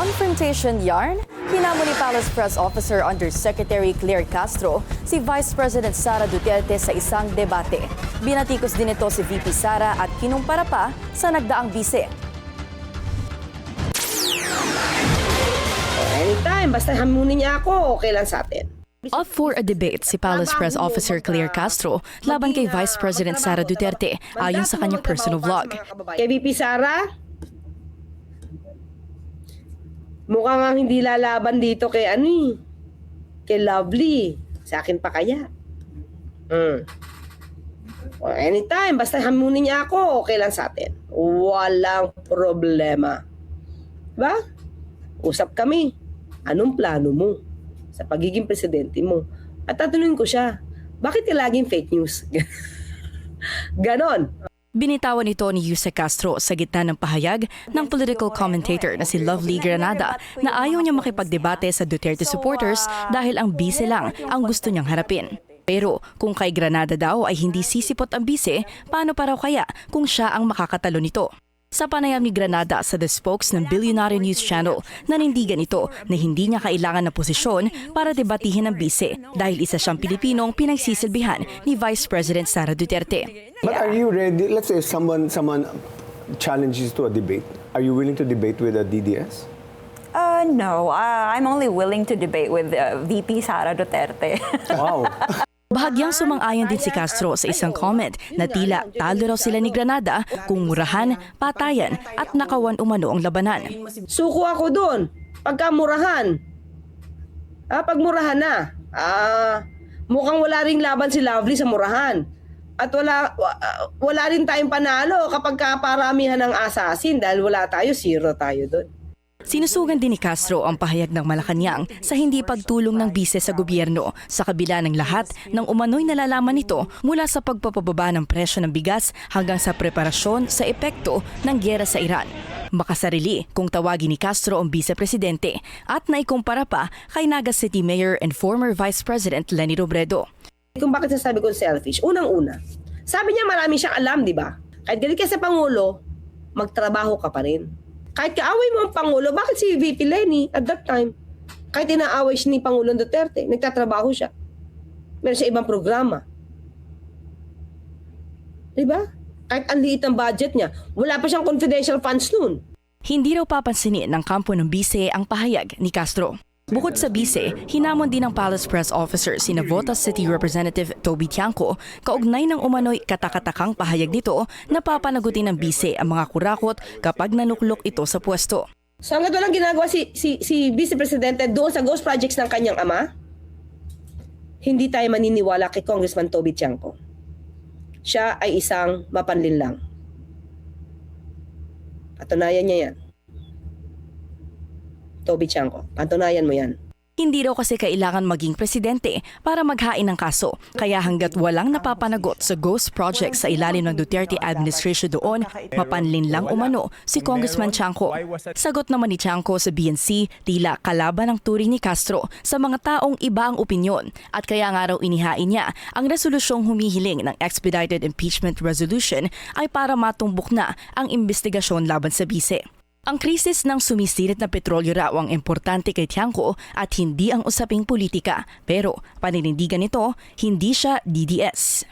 Confrontation yarn? Hinamon ni Palace Press Officer Undersecretary Claire Castro si Vice President Sara Duterte sa isang debate. Binatikos din ito si VP Sara at kinumpara pa sa nagdaang bise. Anytime, basta hamunin niya ako, okay lang sa atin. Up for a debate si Palace Press Officer Claire Castro laban kay Vice President Sara Duterte ayon sa kanyang personal vlog. Kay VP Sara, mukhang ang hindi lalaban dito kay kay Lovely. Sa akin pa kaya. Anytime, basta hamunin niya ako, okay lang sa atin. Walang problema. Diba? Usap kami. Anong plano mo sa pagiging presidente mo? At tatanungin ko siya, bakit ka laging fake news? Ganon. Binitawan ito ni Yuse Castro sa gitna ng pahayag ng political commentator na si Lovely Granada na ayaw niya makipagdebate sa Duterte supporters dahil ang bise lang ang gusto niyang harapin. Pero kung kay Granada daw ay hindi sisipot ang bise, paano pa raw kaya kung siya ang makakatalo nito? Sa panayam ni Granada sa The Spokes ng Billionaire News Channel, nanindigan ito na hindi niya kailangan ng posisyon para debatihin ang bise dahil isa siyang Pilipinong pinagsisilbihan ni Vice President Sara Duterte. But are you ready? Let's say someone challenges to a debate. Are you willing to debate with a DDS? No, I'm only willing to debate with VP Sara Duterte. Wow. Bahagyang sumang-ayon din si Castro sa isang comment na tila talo raw sila ni Granada kung murahan, patayan at nakawan umano ang labanan. Suko ako doon. Pagkamurahan. Pag murahan na. Mukhang wala ring laban si Lovely sa murahan. At wala rin tayong panalo kapag kaparamihan ng assassin dahil wala tayo, zero tayo doon. Sinusugan din ni Castro ang pahayag ng Malacanang sa hindi pagtulong ng bise sa gobyerno sa kabila ng lahat ng umano'y nalalaman nito mula sa pagpapababa ng presyo ng bigas hanggang sa preparasyon sa epekto ng gyera sa Iran. Makasarili kung tawagin ni Castro ang vice-presidente at naikumpara pa kay Naga City Mayor and former Vice President Leni Robredo. Kung bakit sasabi ko selfish, unang-una, sabi niya marami siyang alam, di ba? Kahit galit ka sa Pangulo, magtrabaho ka pa rin. Kahit kaaway mo ang Pangulo, bakit si VP Leni at that time, kahit inaaway siya ni Pangulong Duterte, nagtatrabaho siya. Meron siya ibang programa. Diba? Kahit ang liit ng budget niya, wala pa siyang confidential funds noon. Hindi raw papansinin ng kampo ng bise ang pahayag ni Castro. Bukod sa bise, hinamon din ng Palace Press Officer si Navotas City Representative Toby Tiangco kaugnay ng umano'y katakatakang pahayag nito na papanagutin ng bise ang mga kurakot kapag nanuklok ito sa pwesto. So hanggat walang ginagawa si Vice Presidente doon sa ghost projects ng kanyang ama, hindi tayo maniniwala kay Congressman Toby Tiangco. Siya ay isang mapanlinlang. Patunayan niya yan. Toby Tiangco, patunayan mo yan. Hindi raw kasi kailangan maging presidente para maghain ng kaso. Kaya hanggat walang napapanagot sa ghost project sa ilalim ng Duterte administration doon, mapanlinlang umano si Congressman Tiangco. Sagot naman ni Tiangco sa BNC, tila kalaban ang turing ni Castro sa mga taong iba ang opinyon at kaya nga raw inihain niya ang resolusyong humihiling ng expedited impeachment resolution ay para matumbok na ang investigasyon laban sa bise. Ang krisis ng sumisirit na petrolyo raw ang importante kay Tiangco at hindi ang usaping politika. Pero paninindigan nito, hindi siya DDS.